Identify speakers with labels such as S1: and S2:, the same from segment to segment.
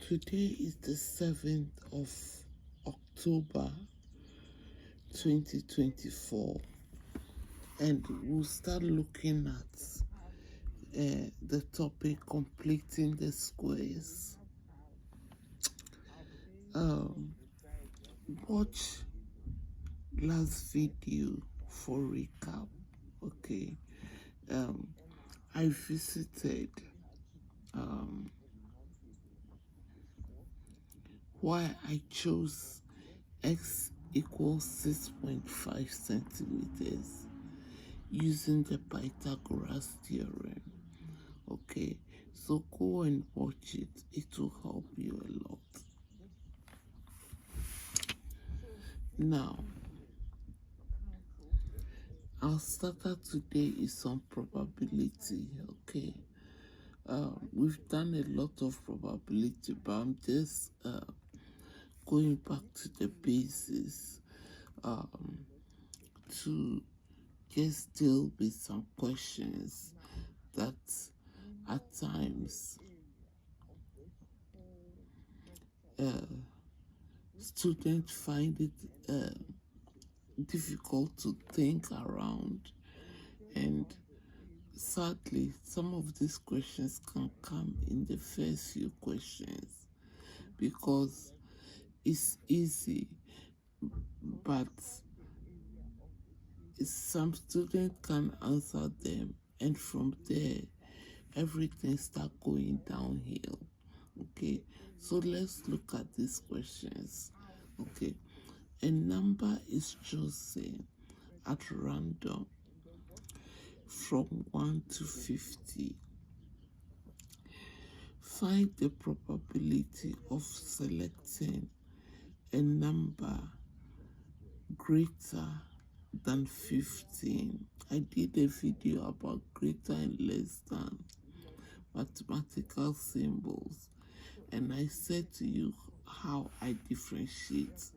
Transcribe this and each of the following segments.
S1: Today is the 7th of October 2024, and we'll start looking at the topic completing the squares. Watch last video for recap. Okay, I visited why I chose x equals 6.5 centimeters using the Pythagoras theorem. Okay, so go and watch it. It will help you a lot. Now, our starter today is on probability. Okay, we've done a lot of probability, but I'm just going back to the basis to just deal with some questions that at times students find it difficult to think around, and sadly some of these questions can come in the first few questions because it's easy, but some students can answer them, and from there everything start going downhill. Okay, so let's look at these questions. Okay, a number is chosen at random from 1 to 50. Find the probability of selecting a number greater than 15. I did a video about greater and less than mathematical symbols, and I said to you how I differentiate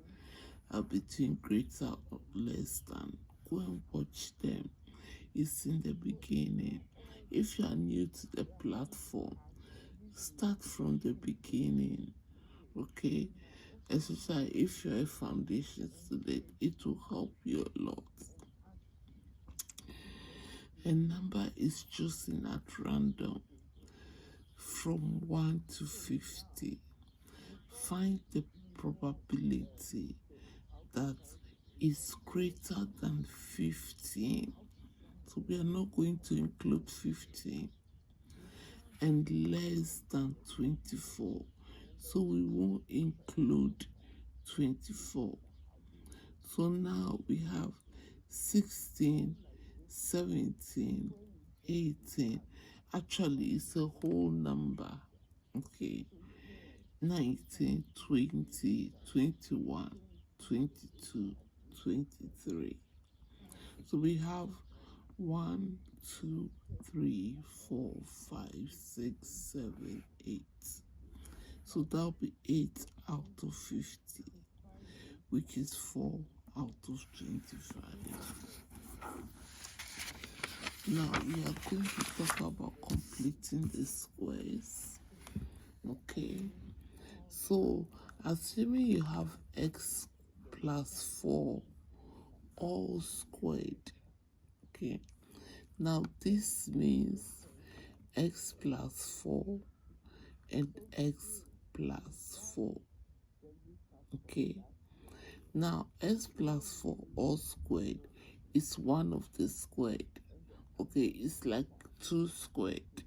S1: between greater or less than. Go and watch them. It's in the beginning. If you are new to the platform, start from the beginning. Okay, especially if you're a foundation student, it will help you a lot. A number is chosen at random from 1 to 50. Find the probability that is greater than 15. So we are not going to include 15, and less than 24. So we won't include 24. So now we have 16, 17, 18. Actually, it's a whole number. Okay, 19, 20, 21, 22, 23. So we have 1, 2, 3, 4, 5, 6, 7, 8. So that'll be 8 out of 50, which is 4 out of 25. Now we are going to talk about completing the squares. Okay, so assuming you have x plus 4 all squared. Okay, now this means x plus 4 and x plus 4. Okay, now x plus 4 all squared is one of the squared. Okay, it's like 2 squared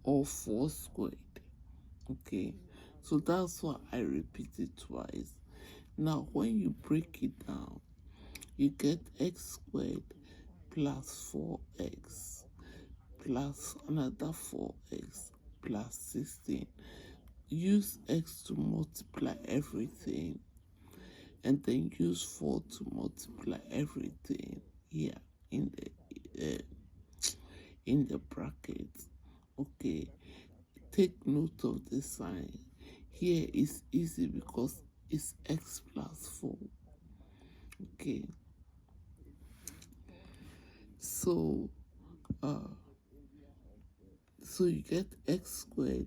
S1: or 4 squared. Okay, so that's why I repeat it twice. Now when you break it down, you get x squared plus 4x plus another 4x plus 16. Use x to multiply everything, and then use 4 to multiply everything here in the bracket. Okay, take note of the sign. Here is easy because it's x plus 4. Okay, so you get x squared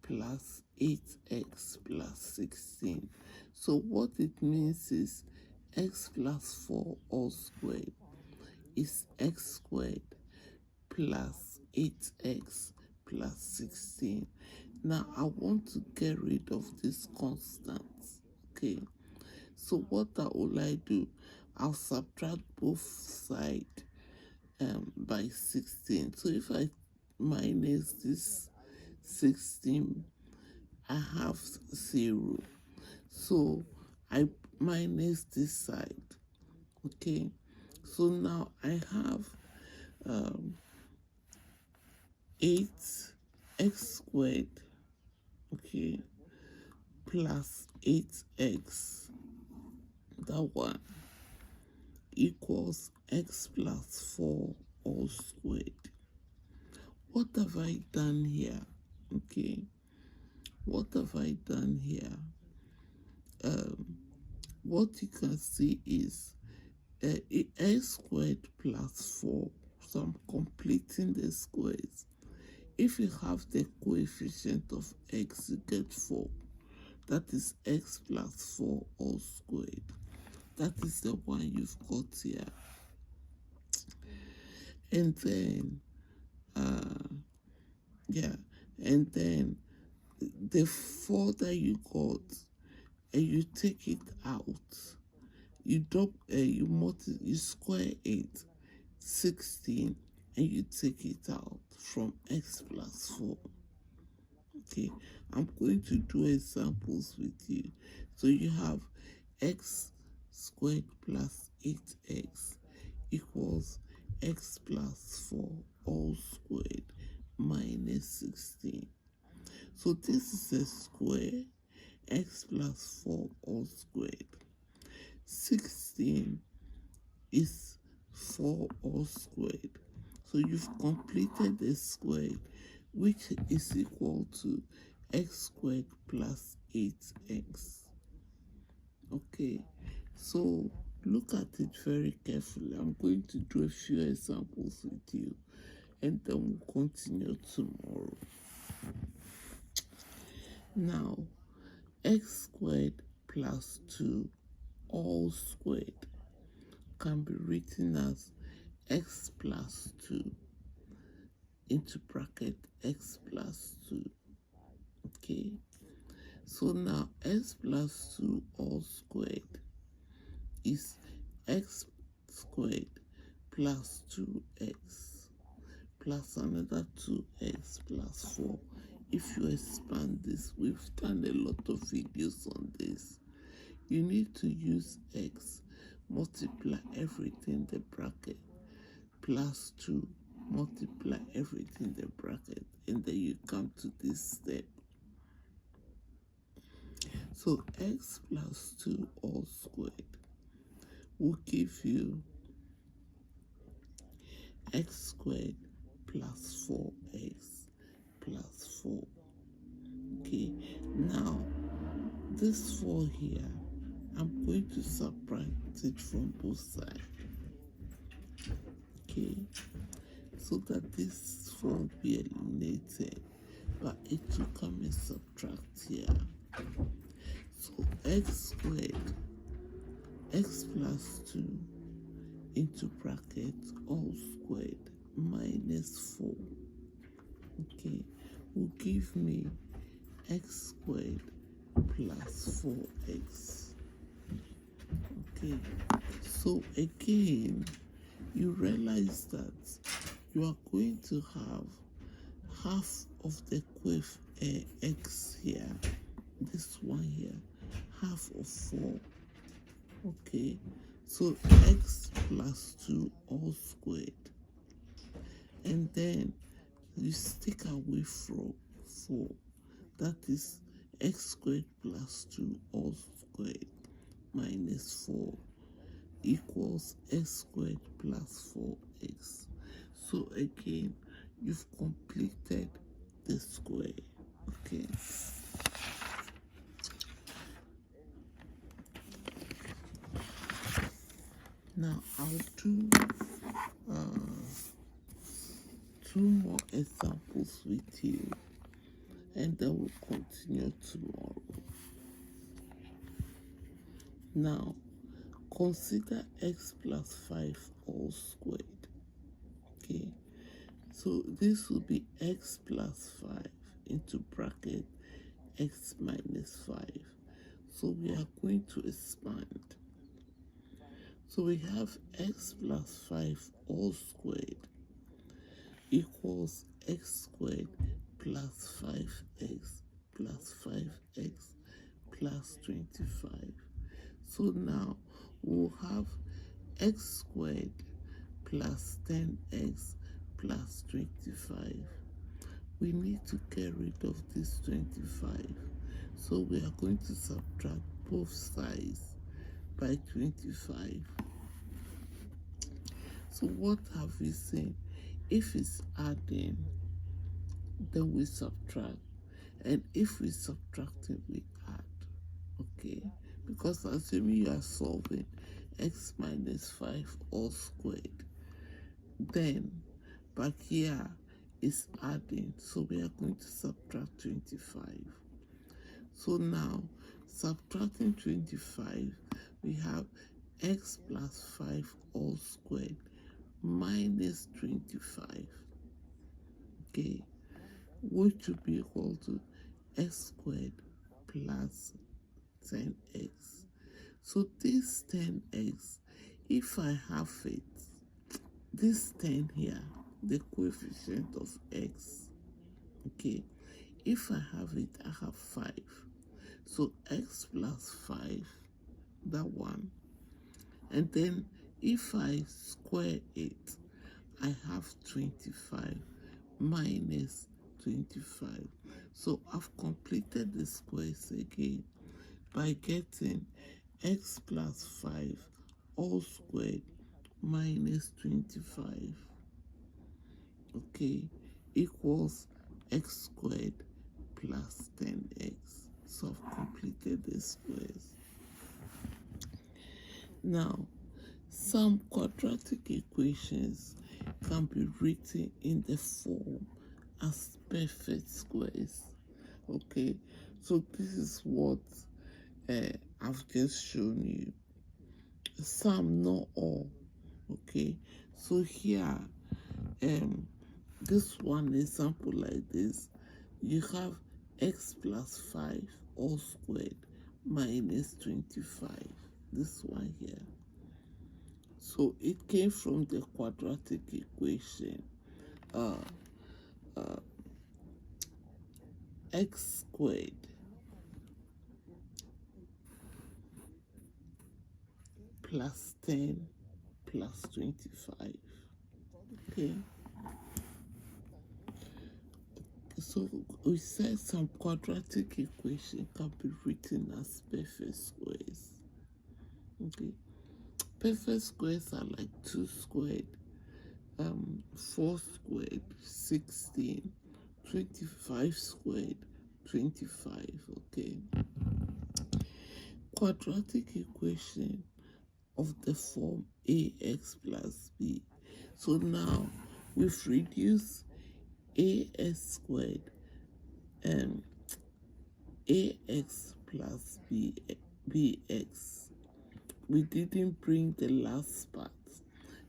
S1: plus 8x plus 16. So what it means is x plus 4 all squared is x squared plus 8x plus 16. Now I want to get rid of this constant. Okay, so what will I do? I'll subtract both sides by 16. So if I minus this 16, I have 0. So I minus this side. Okay, so now I have 8x squared, okay, plus 8x, that one, equals x plus 4 all squared. What have I done here? Okay, what have I done here? What you can see is x squared plus 4. So I'm completing the squares. If you have the coefficient of x, you get 4. That is x plus 4 all squared. That is the one you've got here. And then, and then the 4 that you got, and you take it out. You you square it, 16, and you take it out from x plus 4. Okay, I'm going to do examples with you. So you have x squared plus 8x equals x plus 4 all squared minus 16. So this is a square, x plus 4 all squared. 16 is 4 all squared. So you've completed the square, which is equal to x squared plus 8x. Okay, so look at it very carefully. I'm going to do a few examples with you, and then we'll continue tomorrow. Now, x squared plus 2 all squared can be written as x plus 2 into bracket x plus 2. Okay, so now x plus 2 all squared is x squared plus 2x plus another 2x plus 4. If you expand this, we've done a lot of videos on this. You need to use x, multiply everything in the bracket, plus 2, multiply everything in the bracket, and then you come to this step. So x plus 2 all squared will give you x squared plus 4x plus 4. Okay, now this 4 here, I'm going to subtract it from both sides. Okay, so that this 4 will be eliminated, but it will come and subtract here. So x squared, x plus 2 into bracket all squared minus 4, okay, will give me x squared plus 4x. Okay, so again, you realize that you are going to have half of the x here, this one here, half of 4. Okay, so x plus 2 all squared, and then you take away from 4, that is x squared plus 2 all squared minus 4 equals x squared plus 4x. So again, you've completed the square. Okay, now I'll do 2 more examples with you, and and then we'll continue tomorrow. Now, consider x plus 5 all squared. Okay, so this will be x plus 5 into bracket x minus 5. So we are going to expand. So we have x plus 5 all squared equals x squared plus 5x plus 5x plus 25. So now we'll have x squared plus 10x plus 25. We need to get rid of this 25. So we are going to subtract both sides by 25. So what have we seen? If it's adding, then we subtract. And if we subtract it, we add. Okay? Because assuming you are solving x minus 5 all squared, then back here is adding. So we are going to subtract 25. So now, subtracting 25, we have x plus 5 all squared minus 25, okay, which will be equal to x squared plus 10x. So this 10x, if I have it, this 10 here, the coefficient of x, okay, if I have it, I have 5. So x plus 5, that one. And then if I square it, I have 25 minus 25. So I've completed the squares again by getting x plus 5 all squared minus 25, okay, equals x squared plus 10x. So I've completed the squares. Now, some quadratic equations can be written in the form as perfect squares. Okay, so this is what I've just shown you. Some, not all. Okay, so here, this one example like this, you have x plus 5 all squared minus 25. This one here. So it came from the quadratic equation x squared plus 10 plus 25. Okay. So we said some quadratic equation can be written as perfect squares. Okay. Perfect squares are like 2 squared, 4 squared, 16, 25 squared, 25. Okay. Quadratic equation of the form ax plus b. So now we've reduced ax squared and ax plus bx. We didn't bring the last part,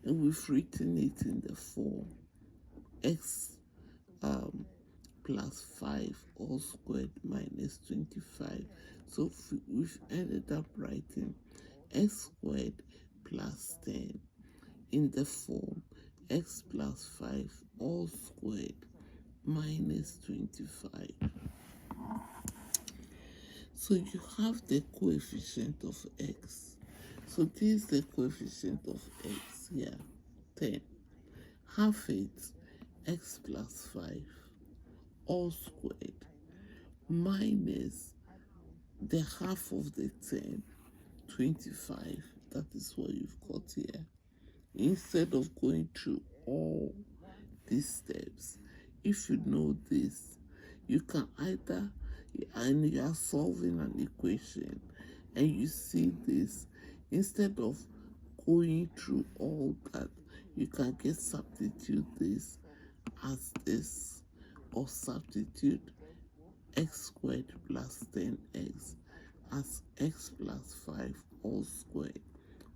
S1: and we've written it in the form x plus 5 all squared minus 25. So we've ended up writing x squared plus 10 in the form x plus 5 all squared minus 25. So you have the coefficient of x. So this is the coefficient of x here, 10. Half it, x plus 5 all squared minus the half of the 10, 25. That is what you've got here. Instead of going through all these steps, if you know this, you can either, and you are solving an equation and you see this, instead of going through all that, you can just substitute this as this, or substitute x squared plus 10x as x plus 5 all squared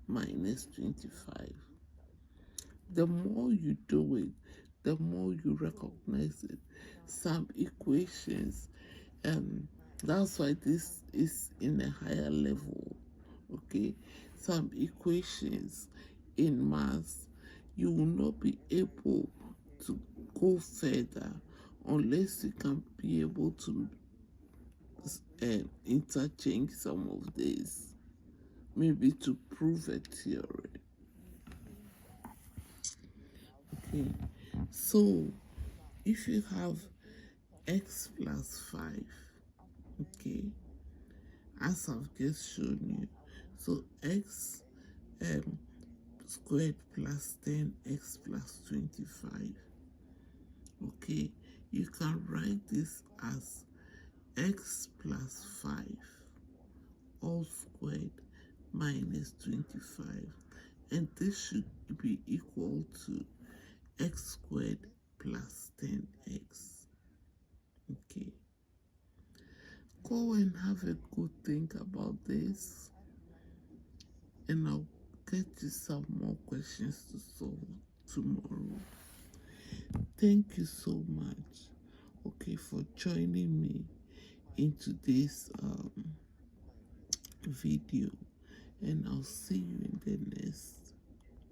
S1: minus 25. The more you do it, the more you recognize it. Some equations, that's why this is in a higher level. Okay, some equations in maths, you will not be able to go further unless you can be able to interchange some of these, maybe to prove a theory. Okay, so if you have x plus 5, okay, as I've just shown you, so x squared plus 10x plus 25, okay, you can write this as x plus 5 all squared minus 25, and this should be equal to x squared plus 10x. Okay, go and have a good think about this, and I'll get you some more questions to solve tomorrow. Thank you so much, okay, for joining me in today's video, and I'll see you in the next